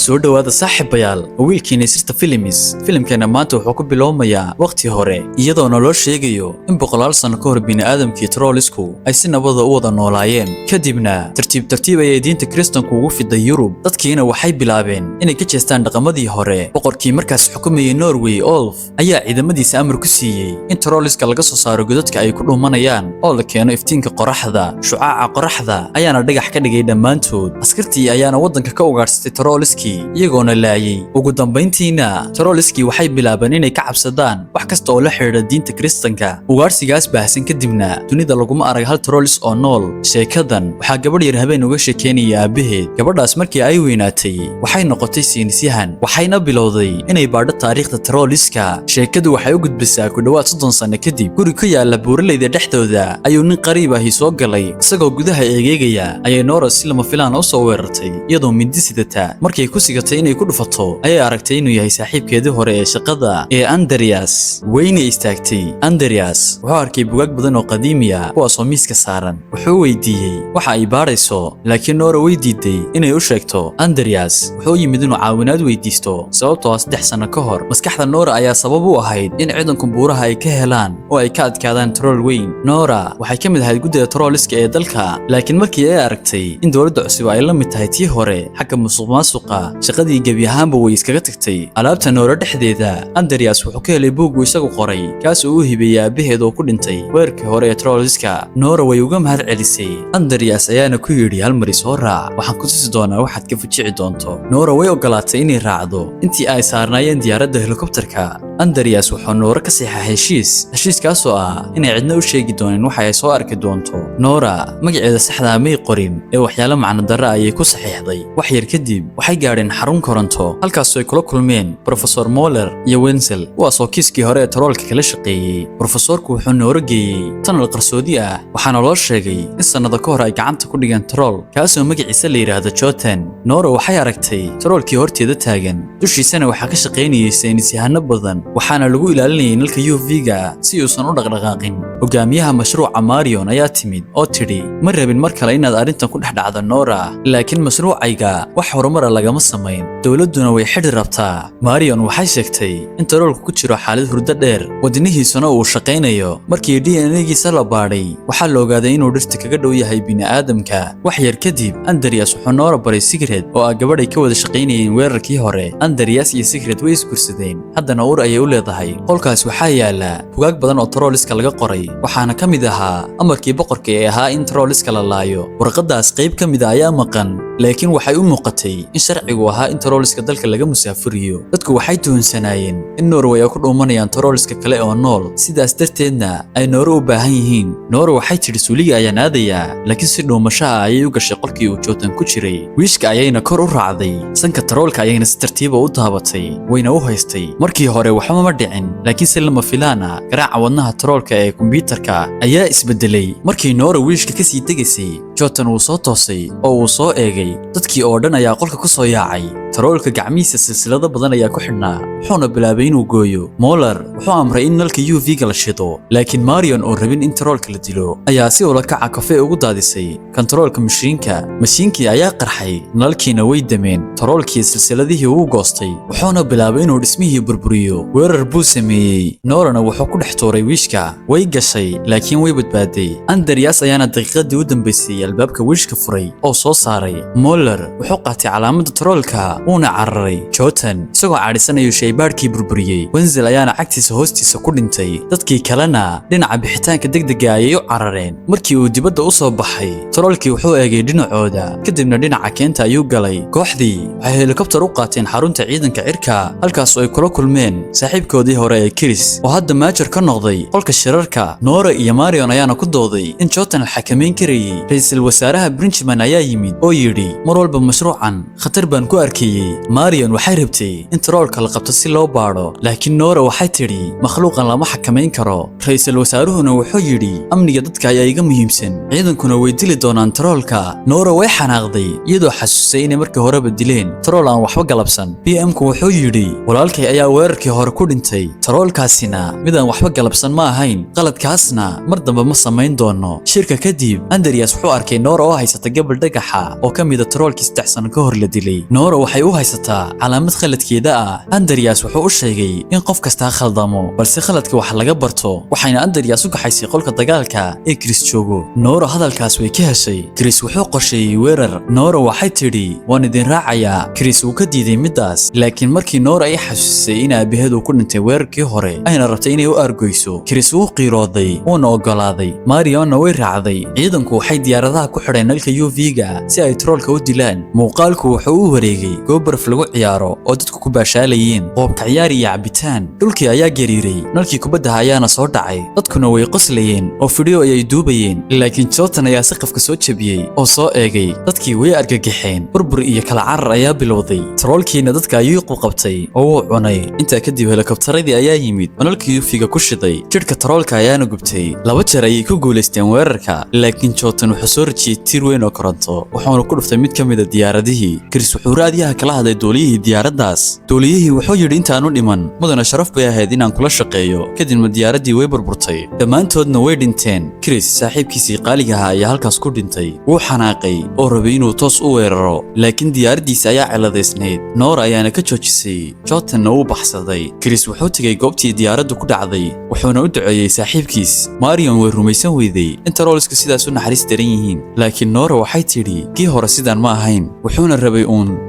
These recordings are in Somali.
soo dhawaada saaxiibayaal wiilkiina sirta filimkeena maanta wuxuu ku bilowmayaa waqti hore iyadoo nolol sheegayo in boqolaal sano ka hor bini'aadamkii trollisku ay si nabad ah u wada noolaayeen kadibna tartiib ay diinta Kristaanku ugu fiday Yurub dadkiina waxay bilaabeen inay ka jeestaan dhaqamadii hore boqorkii markaas xukumayay Norway Olaf ayaa ciidamadiisa amar ku siiyay in trolliska laga soo saaro godadka ay ku dhuumanayaan oo la keeno iftiinka qoraxda shucaaca qoraxda ayaana dhagax ka dhigay dhammaantood askartii ayaana wadanka ka ugaarstay trolliski iyagoona laayay ugu dambeyntiina trolliski waxay bilaabeen inay ka cabsadaan wax kasta oo la xiriira diinta Kristaanka ugaarsigaas baahsan kadibna dunida laguma arag hal trollis oo nool sheekadan waxaa gabadh yar habeen uga sheekeynaya aabaheed gabadhaas markii ay weynaatay waxay noqotay saynisyahan waxayna bilowday inay baadho taariikhda trolliska sheekadu waxay u gudbisaa ku dhawaad 30 sano kadib guri ku yaala buuraleyda dhexdooda ayuu nin qariib ah soo galay isagoo gudaha eegaya ayay Nora si lama filaan u soo weerartay iyadoo mindi sidata markay ku sigatay inay ku dhufato ayay aragtay inuu yahay saaxiibkeedii hore ee shaqada ee Andreas weyne istaagtay Andreas wuxuu arkay buugaag badan oo qadiimi ah kuwaas oo miiska saaran wuxuu weydiiyay waxa ay baarayso laakiin Nora way diiday inay u sheegto Andreas wuxuu yimid inuu caawinaad weydiisto sababtoo ah 3 sano ka hor maskaxda Nora ayaa sabab u ahayd in ciidanka buuraha ay ka helaan oo ay ka adkaadaan troll weyn Nora waxay ka mid ahayd guddiga trolliska ee dalka laakiin markii ay aragtay in dawladda cusub ay la mid tahay tii hore xagga musuqmaasuqa shaqadii gabi ahaanba way iskaga tagtay alaabta Nora dhexdeeda Andreas wuxuu ka helay buug uu isagu qoray kaas oo u hibiyay aabaheed oo ku dhintay weerarkii hore ee trolliska Nora way uga mahad celisay Andreas ayaana ku yiri hal mar soo raac waxaan ku tusi doonaa waxaad ka fujici doonto Nora way ogolaatay inay raacdo intii ay saarnaayeen diyaaradda helicopterka Andreas wuxuu Nora ka saxeexay heshiiskaas oo ah inay cidna u sheegi doonaan waxa ay soo arki doonto Nora magaceeda saxda ah may qorin ee waxyaalo macno darro ayay ku saxeexday wax yar kadib waxay gaadheen xarun koronto halkaas oo ay kula kulmeen Professor Moller iyo Wenzel kuwaasoo kiiskii hore ee trollka kala shaqeeyay Professorku wuxuu Nora geeyay tunnel qarsoodi ah waxaana loo sheegay in sanado ka hor ay gacanta ku dhigeen troll kaasoo magaciisa la yiraahdo Jotan Nora waxay aragtay trollkii horteeda taagan dushiisana waxaa ka shaqeynayay saynisyahano badan waxaana lagu ilaalinayay nalka UV-ga si uusan u dhaqdhaqaaqin hogaamiyaha mashruuca Marion ayaa timid oo tiri ma rabin mar kale inaad arrintan ku dhexdhacdo Nora laakiin mashruucayga wax horumar lagama sameyn dawladuna way xidhi rabtaa Marion waxay sheegtay in trollku ku jiro xaalad hurdo dheer wadnihiisuna uu shaqeynayo markii DNA-giisa la baadhay waxaa la ogaaday inuu dhirta kaga dhow yahay bini'aadamka wax yar kadib Andreas wuxuu Nora baray Sigrid oo ah gabadh ay ka wada shaqeynayeen weerarkii hore Andreas iyo Sigrid way iskursadeen haddana uur ayay u leedahay qolkaas waxaa yaala buugaag badan oo trolliska laga qoray waxaana ka mid ahaa amarkii boqorka ee ahaa in trolliska la laayo warqadaas qayb ka mid ah ayaa maqan laakiin waxay u muuqatay in sharcigu ahaa in trolliska dalka laga musaafuriyo dadku waxay tuhunsanayeen in Norway ay ku dhuumanayaan trolliska kale oo nool sidaas darteedna ay Nora u baahan yihiin Nora waxay tiri suuliga ayaan aadayaa laakiin si dhuumasho ah ayay u gashay qolkii uu Jotan ku jiray wiishka ayayna kor u raacday sanka trollka ayayna si tartiib ah u taabatay wayna u haystay markii hore waxba ma dhicin laakiin si lama filaan ah garaaca wadnaha trollka ee kombiyuutarka ayaa isbedelay markii Nora wiishka ka sii degaysay Jotan uu soo toosay oo uu soo eegay dadkii oo dhan ayaa qolka ku soo yaacay trollka gacmihiisa silsilado badan ayaa ku xidhnaa wuxuuna bilaabay inuu gooyo Moller wuxuu amray in nalka UV-ga la shido laakiin Marion oo rabin in trollka la dilo ayaa si ula kaca kafee ugu daadisay kontroolka mashiinkii ayaa qarxay nalkiina way dameen trollkii silsiladihii uu goostay wuxuuna bilaabay inuu dhismihii burburiyo weerar buu sameeyay Norana wuxuu ku dhex tuuray wiishka way gashay laakiin way badbaaday Andreas ayaana daqiiqadii u dambeysay albaabka wiishka furay oo soo saaray Moller wuxuu qaatay calaamadda trollka uuna cararay Jotan isagoo caadisanayo shaybaadhkii burburiyay Wenzel ayaana cagtiisa hoostiisa ku dhintay dadkii kalena dhinaca bixitaanka degdega ayay u carareen markii uu dibadda u soo baxay trollkii wuxuu eegay dhinacooda kadibna dhinaca keenta ayuu galay kooxdii waxay helicopter u qaateen xarunta ciidanka cirka halkaas oo ay kula kulmeen saaxiibkoodii hore ee Chris oo hadda maajar ka noqday qolka shirarka Nora iyo Marion ayaana ku dooday in Jotan la xakameyn karayay ra'iisul wasaaraha Bridgman ayaa yimid oo yiri mar walba mashruucan khatar baan ku arkay Marion waxay rabtay in trollka la qabto si loo baaro laakiin Nora waxay tiri makhluuqan lama xakameyn karo ra'iisul wasaaruhuna wuxuu yiri amniga dadka ayaa iga muhiimsan ciidankuna way dili doonaan trollka Nora way xanaaqday iyadoo xasuusay in markii horeba dileen troll aan waxba galabsan PM-ku wuxuu yiri walaalkay ayaa weerarkii hore ku dhintay trollkaasina midaan waxba galabsan ma ahayn qaladkaasna mar dambe ma samayn doono shirka kadib Andreas wuxuu arkay Nora oo haysata gabadh dhagaxa oo kamid ah trollkii 3 sano ka hor la dilay Nora waxay waxay u haysataa calaamad khaladkeeda ah. Andreas wuxuu u sheegay in qof kasta khaldamo balse khaladka wax laga barto, waxayna Andreas u gaxaysay qolka dagaalka ee Chris joogo. Nora hadalkaas way ka heshay. Chris wuxuu qorsheeyay weerar. Nora waxay tidhi waan idin raacayaa. Chris wuu ka diiday midaas, laakiin markii Nora ay xasuusay in aabaheedu ku dhintay weerarkii hore ayna rabtay inay u argoyso, Chris wuu qiirooday wuuna ogolaaday. Mariona way raacday. ciidanku waxay diyaaradaha ku xidheen nalka UV-ga si ay troolka u dilaan. muuqaalku wuxuu u wareegay goob baraf lagu ciyaaro oo dadku ku baashaalayeen, qoobka ciyaar iyo cabitaan. dhulkii ayaa gariiray, nalkii kubadda ayaana soo dhacay. dadkuna way qoslayeen oo fidhiyo ayay duubayeen, laakiin Jordan ayaa saqafka soo jabiyey oo soo eegay. dadkii way argagaxeen, burbur iyo kala carar ayaa bilowday. troolkiina dadka ayuu qabtay oo wuu cunay. intaa kadib helikobtaradii ayaa yimid oo nalkii UV-ga ku shiday. jidhka troolka ayaana gubtay. 2 jeer ayay ku guulaysteen weerarka, laakiin Jordan wuxuu soo rajiyay tiir weyn oo koronto, wuxuuna ku dhuftay mid ka mid ah diyaaradihii. Chris wuxuu raadiyaha kala hadlay dooliyihii diyaaraddaas. dooliyihii wuxuu yidhi intaanu dhiman mudana sharaf bay ahayd inaan kula shaqeeyo. kadibna diyaaraddii way burburtay, dhammaantoodna way dhinteen. Chris saaxiibkiisii qaaliga ahaa ayaa halkaas ku dhintay. wuu xanaaqay oo rabay inuu toos u weeraro, laakiin diyaaraddiisa ayaa ciladaysnayd. Nora ayaana ka joojisay. Jordanna wuu baxsaday. Chris wuxuu tegay goobtii diyaaraddu ku dhacday, wuxuuna u duceeyey saaxiibkiis. Marion way rumaysan weyday in troolsku sidaas u naxariis daran yihiin, laakiin Nora waxay tidhi kii hore sidaan ma ahayn, wuxuuna rabay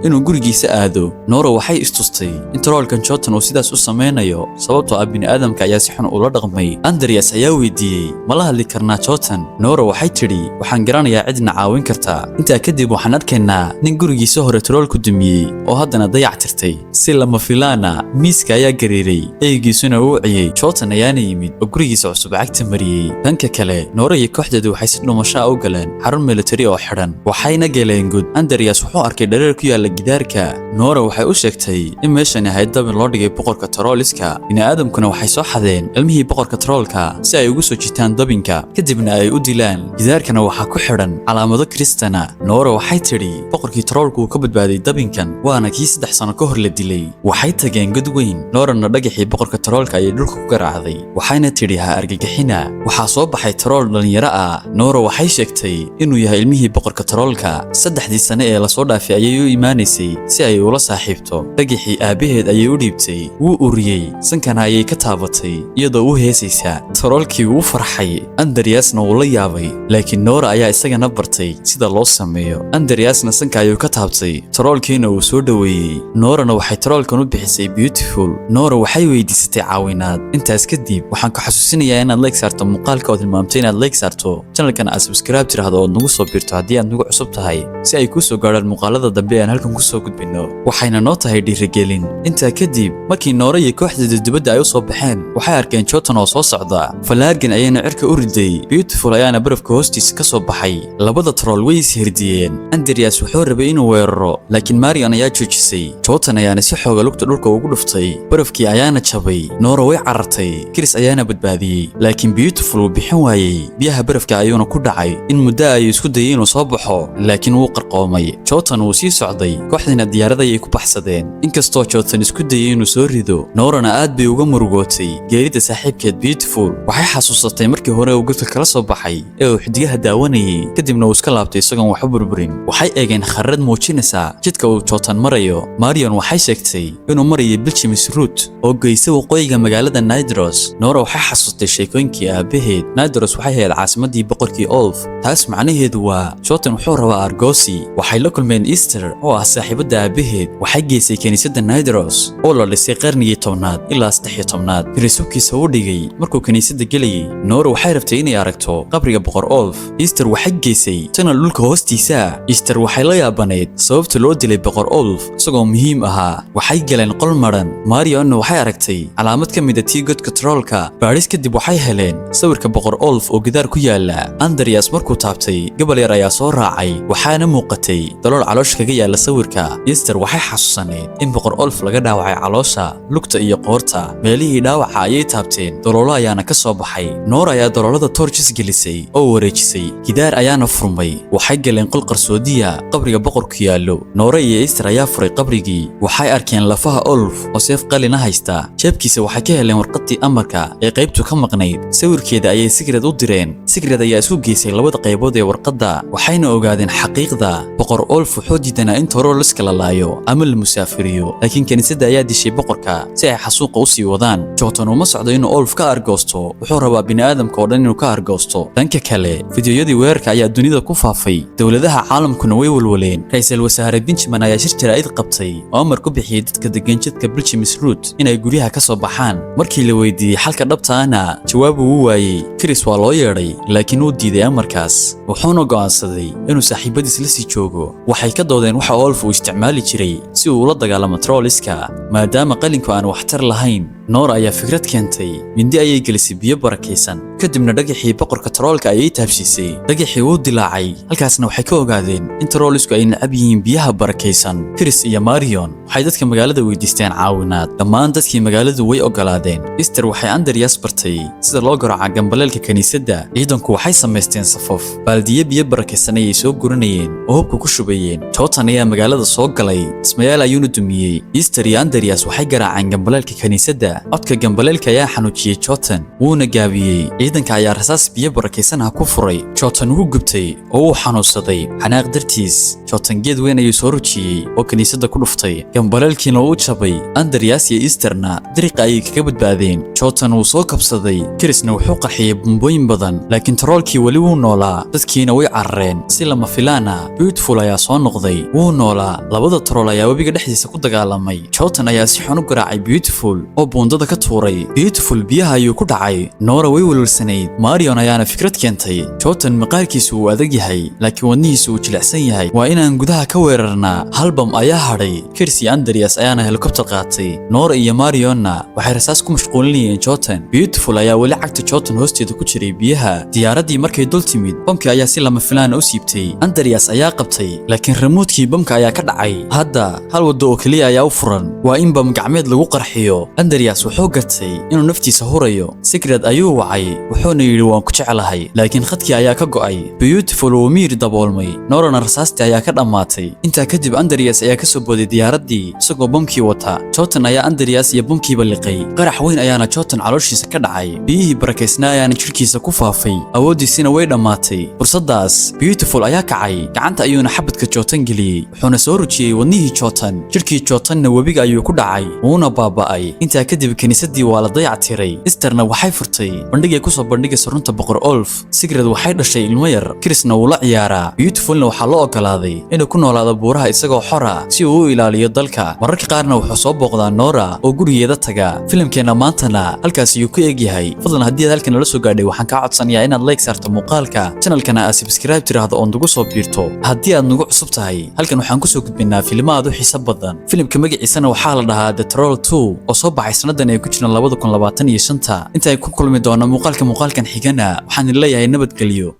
inuu gurigiisa aado. Nora waxay istustay in troolkan Jordan uu sidaas u sameynayo sababtoo ah bini'aadamka ayaa si xun ula dhaqmay. Andreas ayaa weydiiyey ma la hadli karnaa Jordan. Nora waxay tidhi waxaan garanayaa cidna caawin kartaa. intaa kadib waxaan arkaynaa nin gurigiisa hore troolku dumiyey oo haddana dayac tirtay. si lama filaana miiska ayaa gariiray, eeygiisuna wuu ciyey. Jordan ayaana yimid oo gurigiisa cusub cagta mariyey. dhanka kale Nora iyo kooxdeedu waxay si dhuumasho u galeen xarun military oo xidhan, waxayna galeen god. Andreas wuxuu arkay dhareer ku yaala gidaarka. Nora waxay u sheegtay in meeshan ahayd dabin loo dhigay boqorka trooliska. bini'aadamkuna waxay soo xadeen ilmihii boqorka troolka si ay ugu soo jiitaan dabinka, kadibna ay u dilaan. gidaarkana waxaa ku xidhan calaamado kristana. Nora waxay tidhi boqorkii troolku uu ka badbaaday dabinkan, waana kii 3 sano ka hor la dilay. waxay tageen god weyn. Norana dhagaxii boqorka troolka ayay dhulka ku garaacday, waxayna tidhi ha argagixina. waxaa soo baxay trool dhalinyaro ah. Nora waxay sheegtay inuu yahay ilmihii boqorka troolka. 3 sano ee la soo dhaafay ayay u imaanaysay si ay ula saaxiibto. dhagaxii aabaheed ayay u dhiibtay, wuu uriyey, sankana ayay ka taabatay iyadoo u heesaysa. troolkii wuu farxay, Andreasna wuu la yaabay, laakiin Nora ayaa isagana bartay sida loo sameeyo. Andreasna sanka ayuu ka taabtay, troolkiina wuu soo dhaweeyey. Norana waxay troolkan u bixisay beautiful. Nora waxay weydiisatay caawinaad. intaas kadib waxaan ku xasuusinayaa inaad like saarto muuqaalka oo tilmaamtay inaad like saarto channelkan aad subscribe tiraahdo oo nagu soo biirto haddii aad nagu cusub tahay, si ay kuu soo gaadhaan muuqaalada dambe aan halkan ku soo gudbino. waxayna noo tahay dhiirigelin. intaa kadib markii Nora iyo kooxdeeda dibadda ay u soo baxeen, waxay arkeen Jordan oo soo socda. Falaargan ayayna cirka u riday. Beautiful ayaana barafka hoostiisa ka soo baxay. labada trool way is hirdiyeen. Andreas wuxuu rabay inuu weeraro, laakiin Marion ayaa joojisay. Jordan ayaana si xooga lugta dhulka ugu dhuftay, barafkii ayaana jabay. Nora way carartay, Chris ayaana badbaadiyey, laakiin Beautiful wuu bixin waayey. biyaha barafka ayuuna ku dhacay. in muddo ayuu isku dayay inuu soo baxo, laakiin wuu qarqoomay. Jordan wuu sii socday, kooxdiina diyaarada ayay ku baxsadeen. inkastoo Jordan isku dayay inuu soo rido, Norana aad bay uga murugootay geerida saaxiibkeed Beautiful. waxay xasuusatay markii hore uu godka kala soo baxay ee uu xidigaha daawanayay, kadibna uu iska laabtay isagoon wax u burburin. waxay eegeen kharrad muujinaysa jidka uu Jordan marayo. Marion waxay sheegtay inuu marayo Belchim's Route oo geysa waqooyiga magaalada Nidaros. Nora waxay xasuustay sheekooyinkii aabaheed. Nidaros waxay ahayd caasimadii boqorkii Olaf, taas macnaheedu waa Jordan wuxuu rabaa argoosi. waxay la kulmeen Easter oo ah saaxiibada aabaheed. waxay geysay kaniisadda Nidaros oo la dhisay qarnigii 10aad ilaa 13aad. Chris u dhigay markuu kaniisadda gelayay. Nora waxay rabtay inay aragto qabriga boqor Olaf. Easter waxay geysay tunnel dhulka hoostiisa. Easter waxay la yaabaneyd sababta loo dilay boqor Olaf isagoo muhiim ahaa. waxay galeen qol maran. Marionna waxay aragtay calaamad ka mid ah tii godka troolka. baadhis kadib waxay heleen sawirka boqor Olaf oo gidaar ku yaala. Andreas markuu taabtay, gabal yar ayaa soo raacay, waxaana muuqatay dalool caloosh kaga yaala sawirka. Easter waxay xasuusaneyd in boqor Olaf laga dhaawacay caloosha, lugta iyo qoorta. meelihii dhaawaca ayay taabteen, daloolo ayaana ka soo baxay. Nora ayaa daloolada torches gelisay oo wareejisay, gidaar ayaana furmay. waxay galeen qol qarsoodiya qabriga boqorku yaallo. Nora iyo Easter ayaa furay qabrigii. waxay arkeen lafaha Olaf oo seef qalina haysta. jeebkiisa waxay ka heleen warqadii amarka ee qaybtu ka maqnayd. sawirkeeda ayay Sigrid u direen. Sigrid ayaa isu geysay labada qaybood ee warqadda, waxayna ogaadeen xaqiiqda. boqor Olaf wuxuu diidanaa in troolska la laayo ama la musaafiriyo laakiin kaniisadda ayaa dishay boqorka si ay xasuuqa u sii wadaan Jotan uma socdo inuu Olaf ka argoosto wuxuu rabaa bini'aadamka oo dhan inuu ka argoosto dhanka kale fiidiyoyadii weerarka ayaa dunida ku faafay dawladaha caalamkuna way walwaleen ra'iisul wasaare Benjamin ayaa shir jaraa'id qabtay oo amar ku bixiyay dadka degan jidka Belgium's Route inay guryaha ka soo baxaan markii la weydiiyay xalka dhabta ahna jawaab uu waayay Chris waa loo yeedhay laakiin uu diiday amarkaas wuxuuna go'aansaday inuu saaxiibadiis la sii joogo waxay ka doodeen waxa Olaf uu isticmaali jiray si uu ula dagaalamo Trolliska maadaama qalinku aan waxtar lahayn Nora ayaa fikrad keentay mindi ayay gelisay biyo barakaysan kadibna dhagaxii boqorka trollka ayay taabsisay dhagaxii uu dilaacay halkaasna waxay ka ogaadeen in Trollisku ay nacab yihiin biyaha barakaysan Chris iyo Marion waxay dadka magaalada weydiisteen caawinaad dhammaan dadkii magaaladu way ogolaadeen Esther waxay Andreas bartay sida loo garaaco gambaleelka kaniisadda ciidanku waxay sameysteen safaf baaldiye biyo barakaysan ayay soo guranayeen oo hubka ku shubayeen Jotan ayaa magaalada soo galay ismayaal ayuuna dumiyey Esther iyo Andreas waxay garaaceen gambaleelka kaniisadda codka gambaleelka ayaa xanuujiyay Jotan wuuna gaabiyey ciidanka ayaa rasaas biyo barakaysan ku furay Jotan wuu gubtay oo uu xanuunsaday xanaaq dartiis Jotan geed weyn ayuu soo rujiyay oo kaniisadda ku dhuftay gambaleelkiina uu jabay Andreas iyo Easterna dariiqa ayay kaga badbaadeen Jotan wuu soo kabsaday Chrisna wuxuu qarxiyay bombooyin badan laakiin trollkii wali wuu noolaa dadkiina way carareen si lama filaana Beautiful ayaa soo noqday wuu noolaa labada troll ayaa webiga dhexdiisa ku dagaalamay Jotan ayaa si xun u garaacay Beautiful oo buundada ka tuuray Beautiful biyaha ayuu ku dhacay Nora way walwalsanayd Marion ayaana fikrad keentay Jotan maqaarkiisu uu adag yahay laakiin wadnihiisu uu jilicsan yahay waa inaan gudaha ka weerarnaa halbam ayaa hadhay Chris iyo Andreas ayaana helicopter qaatay Nora iyo Marionna waxay rasaas ku mashquulinayeen Jotan Beautiful ayaa wali cagta Jotan hoosteeda ku jiray biyaha diyaaradii markay dul timid bamka ayaa si lama filaan u siibtay Andreas ayaa qabtay laakiin remote-kii bamka ayaa ka dhacay hadda hal wado oo kaliya ayaa u furan waa in bam gacmeed lagu qarxiyo Andreas wuxuu gartay inuu naftiisa hurayo Secret ayuu wacay wuxuuna yiri waan ku jecelahay laakiin khadkii ayaa ka go'ay Beautiful oo miir daboolmay Norana rasaasti ayaa ka dhamaatay inta kadib Andreas ayaa ka soo booday diyaaradii isagoo bamkii wata Jotan ayaa Andreas iyo bamkiiba liqay qarax weyn ayaana Jotan calooshiisa ka dhacay biyihii barakaysnaa ayaana jirkiisa ku faafay awoodiisina way dhamaatay fursadaas Beautiful ayaa kacay gacanta ayuuna xabadka Jotan geliyay wuxuuna soo rujiyay wadnihii Jotan jirkii Jotanna webiga ayuu ku dhacay wuuna baaba'ay inta kadib kaniisadii waa la dayactiray Easterna waxay furtay bandhigay ku soo bandhigaysa runta boqor Olaf Secret waxay dhashay ilmo yar Chrisna wuu la ciyaaraa Beautifulna waxaa loo ogolaaday inuu ku noolaado buuraha isagoo xor ah si uu u ilaaliyo dalka mararka qaarna wuxuu soo booqdaa Nora oo gurigeeda taga filimkeena maantana halkaas ayuu ku eegyahay fadlan haddii aad halkan la soo gaadhay waxaan kaa codsanayaa inaad like saarto muuqaalka channelkana aad subscribe tiraahdo oo nagu soo biirto haddii aad nagu cusub tahay halkan waxaan ku soo gudbinaa filimo aad u xiiso badan filimka magaciisana waxaa la dhahaa The Troll 2 oo soo baxay sanadan ay ku jiraan 2025 inta ay ku kulmi doona muuqaalkan xigana waxaan leeyahay nabadgelyo